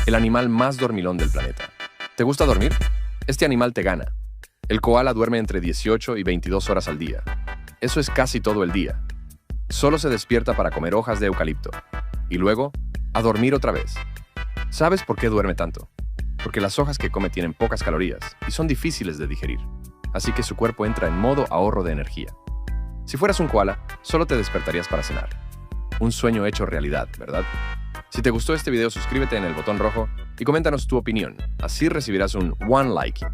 el animal más dormilón del planeta. ¿Te gusta dormir? Este animal te gana. El koala duerme entre 18 y 22 horas al día. Eso es casi todo el día. Solo se despierta para comer hojas de eucalipto. Y luego, a dormir otra vez. ¿Sabes por qué duerme tanto? Porque las hojas que come tienen pocas calorías y son difíciles de digerir. Así que su cuerpo entra en modo ahorro de energía. Si fueras un koala, solo te despertarías para cenar. Un sueño hecho realidad, ¿verdad? Si te gustó este video, suscríbete en el botón rojo y coméntanos tu opinión. Así recibirás un one like.